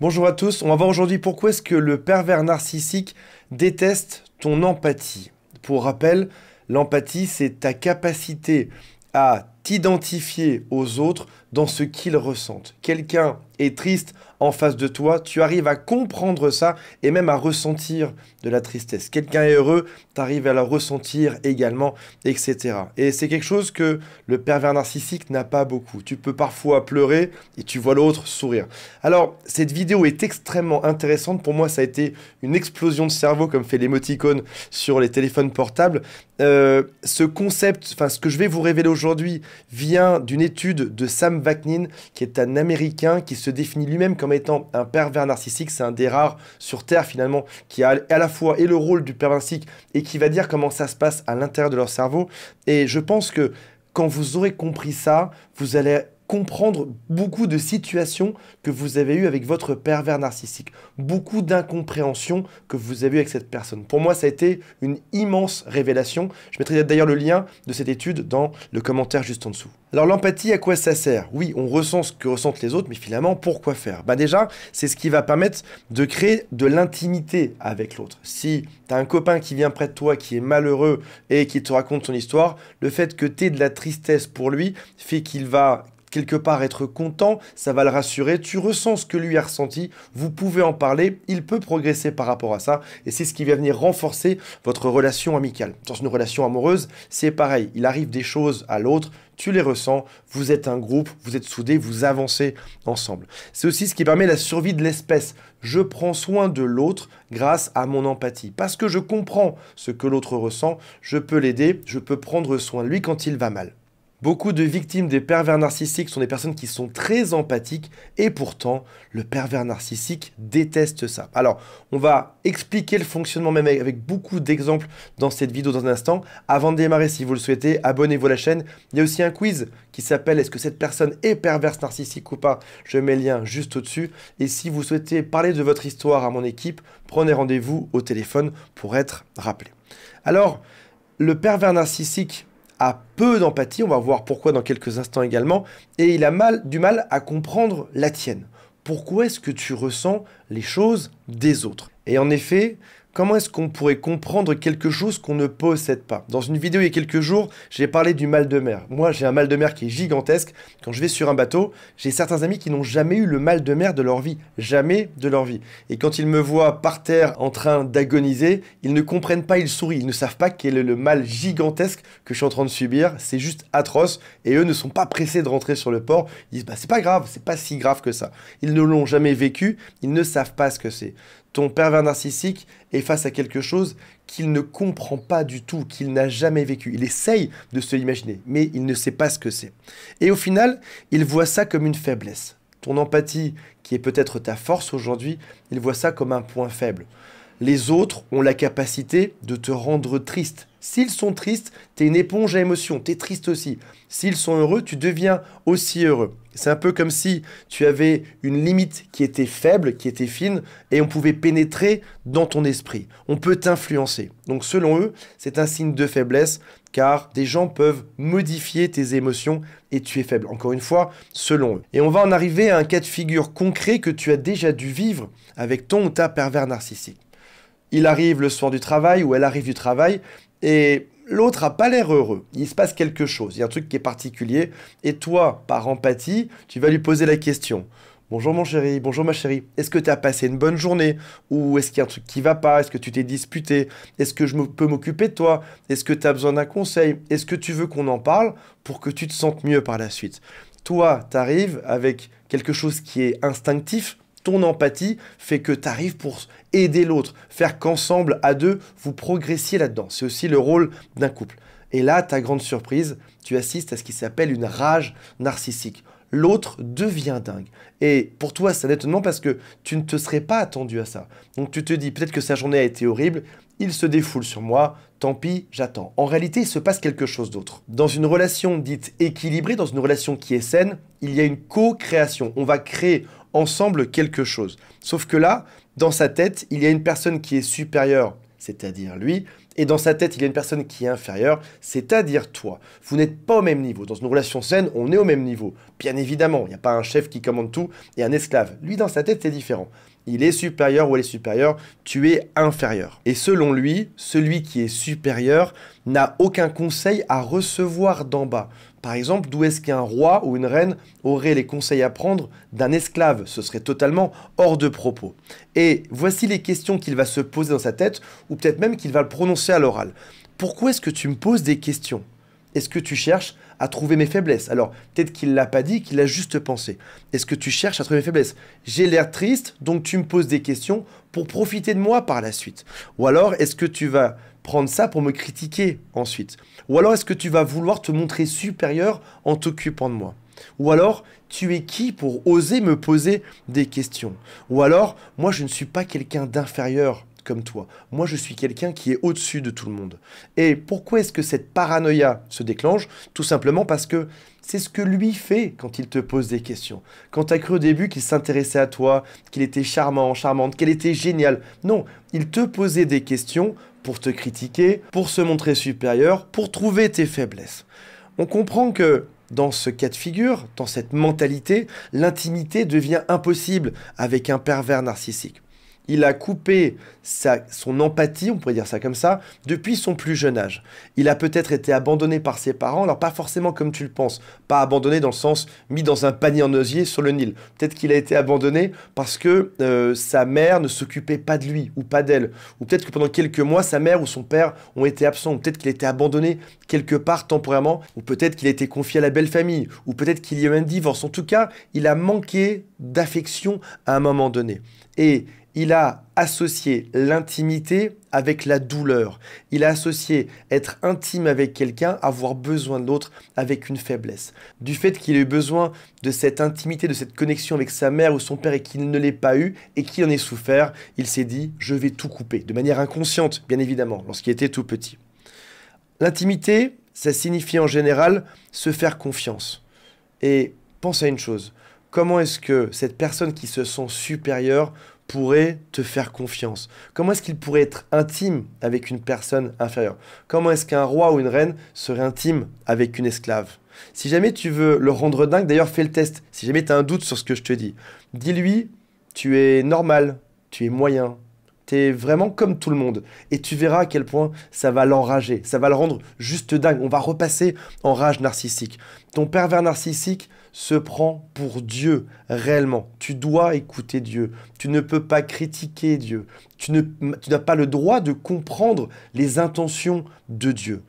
Bonjour à tous, on va voir aujourd'hui pourquoi est-ce que le pervers narcissique déteste ton empathie. Pour rappel, l'empathie, c'est ta capacité à t'identifier aux autres dans ce qu'ils ressentent. Quelqu'un est triste en face de toi, tu arrives à comprendre ça et même à ressentir de la tristesse. Quelqu'un est heureux, tu arrives à la ressentir également, etc. Et c'est quelque chose que le pervers narcissique n'a pas beaucoup. Tu peux parfois pleurer et tu vois l'autre sourire. Alors, cette vidéo est extrêmement intéressante. Pour moi, ça a été une explosion de cerveau, comme fait l'émoticône sur les téléphones portables. Ce concept, enfin ce que je vais vous révéler aujourd'hui, vient d'une étude de Sam Vaknin, qui est un Américain qui se définit lui-même comme étant un pervers narcissique. C'est un des rares sur Terre finalement qui a à la fois et le rôle du pervers narcissique et qui va dire comment ça se passe à l'intérieur de leur cerveau. Et je pense que quand vous aurez compris ça, vous allez comprendre beaucoup de situations que vous avez eues avec votre pervers narcissique, beaucoup d'incompréhension que vous avez eues avec cette personne. Pour moi, ça a été une immense révélation. Je mettrai d'ailleurs le lien de cette étude dans le commentaire juste en dessous. Alors l'empathie, à quoi ça sert? Oui, on ressent ce que ressentent les autres, mais finalement, pourquoi faire? Déjà, c'est ce qui va permettre de créer de l'intimité avec l'autre. Si tu as un copain qui vient près de toi, qui est malheureux et qui te raconte son histoire, le fait que tu aies de la tristesse pour lui fait qu'il va quelque part être content, ça va le rassurer, tu ressens ce que lui a ressenti, vous pouvez en parler, il peut progresser par rapport à ça, et c'est ce qui va venir renforcer votre relation amicale. Dans une relation amoureuse, c'est pareil, il arrive des choses à l'autre, tu les ressens, vous êtes un groupe, vous êtes soudés, vous avancez ensemble. C'est aussi ce qui permet la survie de l'espèce. Je prends soin de l'autre grâce à mon empathie. Parce que je comprends ce que l'autre ressent, je peux l'aider, je peux prendre soin de lui quand il va mal. Beaucoup de victimes des pervers narcissiques sont des personnes qui sont très empathiques et pourtant, le pervers narcissique déteste ça. Alors, on va expliquer le fonctionnement même avec beaucoup d'exemples dans cette vidéo dans un instant. Avant de démarrer, si vous le souhaitez, abonnez-vous à la chaîne. Il y a aussi un quiz qui s'appelle « Est-ce que cette personne est perverse narcissique ou pas ?» Je mets le lien juste au-dessus. Et si vous souhaitez parler de votre histoire à mon équipe, prenez rendez-vous au téléphone pour être rappelé. Alors, le pervers narcissique a peu d'empathie, on va voir pourquoi dans quelques instants également, et il a du mal à comprendre la tienne. Pourquoi est-ce que tu ressens les choses des autres? Et en effet, comment est-ce qu'on pourrait comprendre quelque chose qu'on ne possède pas? Dans une vidéo il y a quelques jours, j'ai parlé du mal de mer. Moi, j'ai un mal de mer qui est gigantesque. Quand je vais sur un bateau, j'ai certains amis qui n'ont jamais eu le mal de mer de leur vie. Jamais de leur vie. Et quand ils me voient par terre en train d'agoniser, ils ne comprennent pas, ils sourient. Ils ne savent pas quel est le mal gigantesque que je suis en train de subir. C'est juste atroce. Et eux ne sont pas pressés de rentrer sur le port. Ils disent, c'est pas grave, c'est pas si grave que ça. Ils ne l'ont jamais vécu. Ils ne savent pas ce que c'est. Ton pervers narcissique est face à quelque chose qu'il ne comprend pas du tout, qu'il n'a jamais vécu. Il essaye de se l'imaginer, mais il ne sait pas ce que c'est. Et au final, il voit ça comme une faiblesse. Ton empathie, qui est peut-être ta force aujourd'hui, il voit ça comme un point faible. Les autres ont la capacité de te rendre triste. S'ils sont tristes, tu es une éponge à émotions, tu es triste aussi. S'ils sont heureux, tu deviens aussi heureux. C'est un peu comme si tu avais une limite qui était faible, qui était fine, et on pouvait pénétrer dans ton esprit. On peut t'influencer. Donc selon eux, c'est un signe de faiblesse, car des gens peuvent modifier tes émotions et tu es faible. Encore une fois, selon eux. Et on va en arriver à un cas de figure concret que tu as déjà dû vivre avec ton ou ta pervers narcissique. Il arrive le soir du travail ou elle arrive du travail et l'autre n'a pas l'air heureux. Il se passe quelque chose, il y a un truc qui est particulier. Et toi, par empathie, tu vas lui poser la question. Bonjour mon chéri, bonjour ma chérie, est-ce que tu as passé une bonne journée? Ou est-ce qu'il y a un truc qui va pas? Est-ce que tu t'es disputé? Est-ce que je peux m'occuper de toi? Est-ce que tu as besoin d'un conseil? Est-ce que tu veux qu'on en parle pour que tu te sentes mieux par la suite? Toi, tu arrives avec quelque chose qui est instinctif. Ton empathie fait que tu arrives pour aider l'autre, faire qu'ensemble, à deux, vous progressiez là-dedans. C'est aussi le rôle d'un couple. Et là, ta grande surprise, tu assistes à ce qui s'appelle une rage narcissique. L'autre devient dingue. Et pour toi, c'est un étonnement parce que tu ne te serais pas attendu à ça. Donc tu te dis, peut-être que sa journée a été horrible, il se défoule sur moi, tant pis, j'attends. En réalité, il se passe quelque chose d'autre. Dans une relation dite équilibrée, dans une relation qui est saine, il y a une co-création. On va créer ensemble quelque chose. Sauf que là, dans sa tête, il y a une personne qui est supérieure, c'est-à-dire lui, Et dans sa tête, il y a une personne qui est inférieure, c'est-à-dire toi. Vous n'êtes pas au même niveau. Dans une relation saine, on est au même niveau. Bien évidemment, il n'y a pas un chef qui commande tout et un esclave. Lui, dans sa tête, c'est différent. Il est supérieur ou elle est supérieure, tu es inférieur. Et selon lui, celui qui est supérieur n'a aucun conseil à recevoir d'en bas. Par exemple, d'où est-ce qu'un roi ou une reine aurait les conseils à prendre d'un esclave? Ce serait totalement hors de propos. Et voici les questions qu'il va se poser dans sa tête, ou peut-être même qu'il va le prononcer à l'oral. Pourquoi est-ce que tu me poses des questions? Est-ce que tu cherches à trouver mes faiblesses? Alors, peut-être qu'il ne l'a pas dit, qu'il l'a juste pensé. Est-ce que tu cherches à trouver mes faiblesses? J'ai l'air triste, donc tu me poses des questions pour profiter de moi par la suite. Ou alors, est-ce que tu vas prendre ça pour me critiquer ensuite? Ou alors, est-ce que tu vas vouloir te montrer supérieur en t'occupant de moi? Ou alors, tu es qui pour oser me poser des questions? Ou alors, moi, je ne suis pas quelqu'un d'inférieur comme toi. Moi, je suis quelqu'un qui est au-dessus de tout le monde. Et pourquoi est-ce que cette paranoïa se déclenche? Tout simplement parce que c'est ce que lui fait quand il te pose des questions. Quand tu as cru au début qu'il s'intéressait à toi, qu'il était charmant, charmante, qu'elle était géniale. Non, il te posait des questions pour te critiquer, pour se montrer supérieur, pour trouver tes faiblesses. On comprend que dans ce cas de figure, dans cette mentalité, l'intimité devient impossible avec un pervers narcissique. Il a coupé son empathie, on pourrait dire ça comme ça, depuis son plus jeune âge. Il a peut-être été abandonné par ses parents, alors pas forcément comme tu le penses, pas abandonné dans le sens mis dans un panier en osier sur le Nil. Peut-être qu'il a été abandonné parce que sa mère ne s'occupait pas de lui ou pas d'elle. Ou peut-être que pendant quelques mois, sa mère ou son père ont été absents. Ou peut-être qu'il a été abandonné quelque part temporairement. Ou peut-être qu'il a été confié à la belle famille. Ou peut-être qu'il y a eu un divorce. En tout cas, il a manqué d'affection à un moment donné. Et il a associé l'intimité avec la douleur. Il a associé être intime avec quelqu'un, avoir besoin de l'autre avec une faiblesse. Du fait qu'il ait eu besoin de cette intimité, de cette connexion avec sa mère ou son père et qu'il ne l'ait pas eu et qu'il en ait souffert, il s'est dit « je vais tout couper », de manière inconsciente, bien évidemment, lorsqu'il était tout petit. L'intimité, ça signifie en général se faire confiance. Et pense à une chose, comment est-ce que cette personne qui se sent supérieure pourrait te faire confiance? Comment est-ce qu'il pourrait être intime avec une personne inférieure? Comment est-ce qu'un roi ou une reine serait intime avec une esclave? Si jamais tu veux le rendre dingue, d'ailleurs fais le test, si jamais tu as un doute sur ce que je te dis, dis-lui, tu es normal, tu es moyen, tu es vraiment comme tout le monde. Et tu verras à quel point ça va l'enrager, ça va le rendre juste dingue. On va repasser en rage narcissique. Ton pervers narcissique se prend pour Dieu, réellement. Tu dois écouter Dieu. Tu ne peux pas critiquer Dieu. Tu n'as pas le droit de comprendre les intentions de Dieu.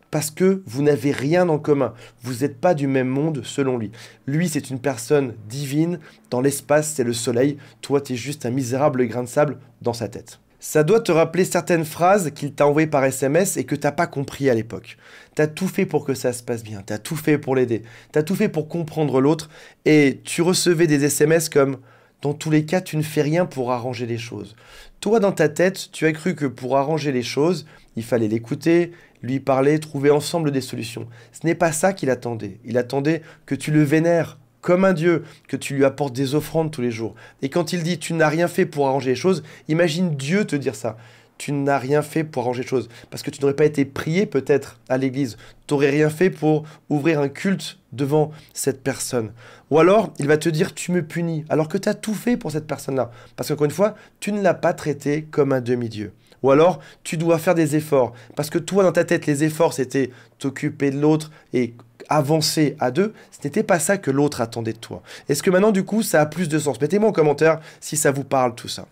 Parce que vous n'avez rien en commun. Vous n'êtes pas du même monde selon lui. Lui, c'est une personne divine. Dans l'espace, c'est le soleil. Toi, tu es juste un misérable grain de sable dans sa tête. Ça doit te rappeler certaines phrases qu'il t'a envoyées par SMS et que tu n'as pas compris à l'époque. Tu as tout fait pour que ça se passe bien. Tu as tout fait pour l'aider. Tu as tout fait pour comprendre l'autre. Et tu recevais des SMS comme « Dans tous les cas, tu ne fais rien pour arranger les choses ». Toi, dans ta tête, tu as cru que pour arranger les choses, il fallait l'écouter, lui parler, trouver ensemble des solutions. Ce n'est pas ça qu'il attendait. Il attendait que tu le vénères comme un dieu, que tu lui apportes des offrandes tous les jours. Et quand il dit « tu n'as rien fait pour arranger les choses », imagine Dieu te dire ça. Tu n'as rien fait pour arranger les choses. Parce que tu n'aurais pas été prié peut-être à l'église. Tu n'aurais rien fait pour ouvrir un culte devant cette personne. Ou alors, il va te dire « tu me punis », alors que tu as tout fait pour cette personne-là. Parce qu'encore une fois, tu ne l'as pas traité comme un demi-dieu. Ou alors, tu dois faire des efforts. Parce que toi, dans ta tête, les efforts, c'était t'occuper de l'autre et avancer à deux. Ce n'était pas ça que l'autre attendait de toi. Est-ce que maintenant, du coup, ça a plus de sens? Mettez-moi en commentaire si ça vous parle, tout ça.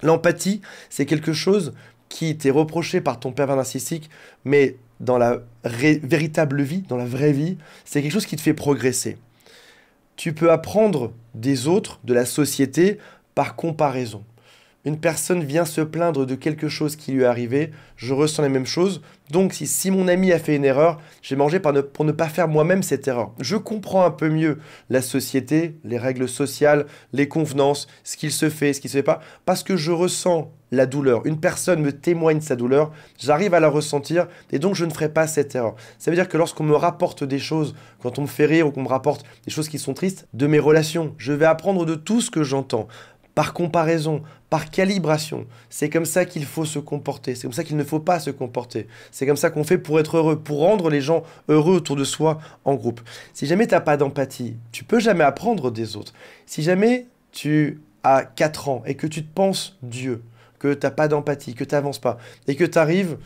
L'empathie, c'est quelque chose qui t'est reproché par ton pervers narcissique, mais dans la véritable vie, dans la vraie vie, c'est quelque chose qui te fait progresser. Tu peux apprendre des autres, de la société, par comparaison. Une personne vient se plaindre de quelque chose qui lui est arrivé, je ressens les mêmes choses, donc si mon ami a fait une erreur, j'ai mangé pour ne pas faire moi-même cette erreur. Je comprends un peu mieux la société, les règles sociales, les convenances, ce qu'il se fait, ce qui ne se fait pas, parce que je ressens la douleur. Une personne me témoigne sa douleur, j'arrive à la ressentir, et donc je ne ferai pas cette erreur. Ça veut dire que lorsqu'on me rapporte des choses, quand on me fait rire ou qu'on me rapporte des choses qui sont tristes, de mes relations, je vais apprendre de tout ce que j'entends. par comparaison, par calibration. C'est comme ça qu'il faut se comporter, c'est comme ça qu'il ne faut pas se comporter. C'est comme ça qu'on fait pour être heureux, pour rendre les gens heureux autour de soi en groupe. Si jamais tu n'as pas d'empathie, tu peux jamais apprendre des autres. Si jamais tu as 4 ans et que tu te penses Dieu, que tu n'as pas d'empathie, que tu n'avances pas, et que tu arrives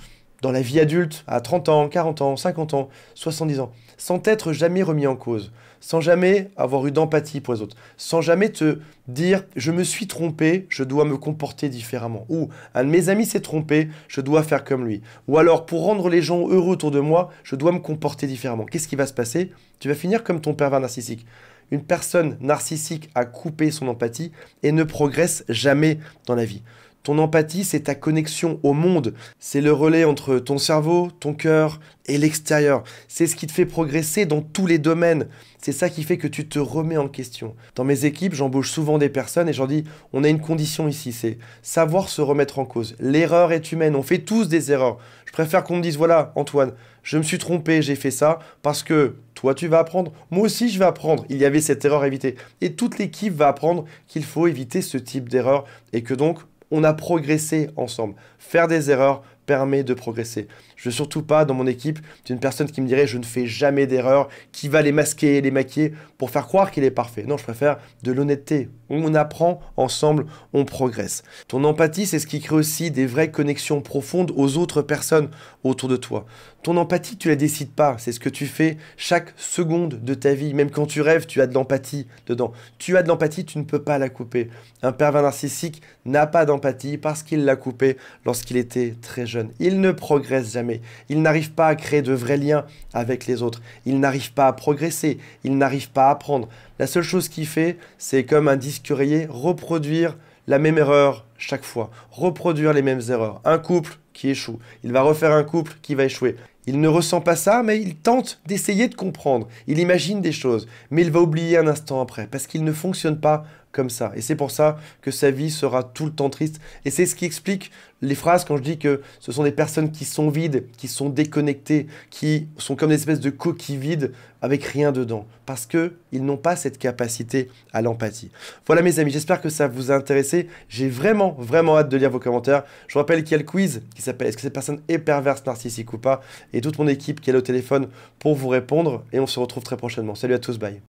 dans la vie adulte à 30 ans, 40 ans, 50 ans, 70 ans, sans t'être jamais remis en cause, sans jamais avoir eu d'empathie pour les autres, sans jamais te dire « je me suis trompé, je dois me comporter différemment » ou « un de mes amis s'est trompé, je dois faire comme lui » ou alors « pour rendre les gens heureux autour de moi, je dois me comporter différemment ». Qu'est-ce qui va se passer? Tu vas finir comme ton pervers narcissique. Une personne narcissique a coupé son empathie et ne progresse jamais dans la vie. Ton empathie, c'est ta connexion au monde. C'est le relais entre ton cerveau, ton cœur et l'extérieur. C'est ce qui te fait progresser dans tous les domaines. C'est ça qui fait que tu te remets en question. Dans mes équipes, j'embauche souvent des personnes et je leur dis, on a une condition ici, c'est savoir se remettre en cause. L'erreur est humaine, on fait tous des erreurs. Je préfère qu'on me dise, voilà, Antoine, je me suis trompé, j'ai fait ça parce que toi, tu vas apprendre. Moi aussi, je vais apprendre. Il y avait cette erreur à éviter. Et toute l'équipe va apprendre qu'il faut éviter ce type d'erreur et que donc, on a progressé ensemble. Faire des erreurs permet de progresser. Je veux surtout pas, dans mon équipe, d'une personne qui me dirait « je ne fais jamais d'erreurs », qui va les masquer, les maquiller pour faire croire qu'il est parfait. Non, je préfère de l'honnêteté. On apprend ensemble, on progresse. Ton empathie, c'est ce qui crée aussi des vraies connexions profondes aux autres personnes autour de toi. Ton empathie, tu la décides pas. C'est ce que tu fais chaque seconde de ta vie. Même quand tu rêves, tu as de l'empathie dedans. Tu as de l'empathie, tu ne peux pas la couper. Un pervers narcissique n'a pas d'empathie parce qu'il l'a coupée lorsqu'il était très jeune. Il ne progresse jamais. Il n'arrive pas à créer de vrais liens avec les autres. Il n'arrive pas à progresser. Il n'arrive pas à apprendre. La seule chose qu'il fait, c'est comme un disque rayé, reproduire la même erreur chaque fois. Reproduire les mêmes erreurs. Un couple qui échoue. Il va refaire un couple qui va échouer. Il ne ressent pas ça, mais il tente d'essayer de comprendre. Il imagine des choses, mais il va oublier un instant après, parce qu'il ne fonctionne pas comme ça. Et c'est pour ça que sa vie sera tout le temps triste. Et c'est ce qui explique les phrases quand je dis que ce sont des personnes qui sont vides, qui sont déconnectées, qui sont comme des espèces de coquilles vides avec rien dedans. Parce qu'ils n'ont pas cette capacité à l'empathie. Voilà mes amis, j'espère que ça vous a intéressé. J'ai vraiment, vraiment hâte de lire vos commentaires. Je vous rappelle qu'il y a le quiz qui s'appelle « Est-ce que cette personne est perverse, narcissique ou pas ?» et toute mon équipe qui est là au téléphone pour vous répondre. Et on se retrouve très prochainement. Salut à tous, bye.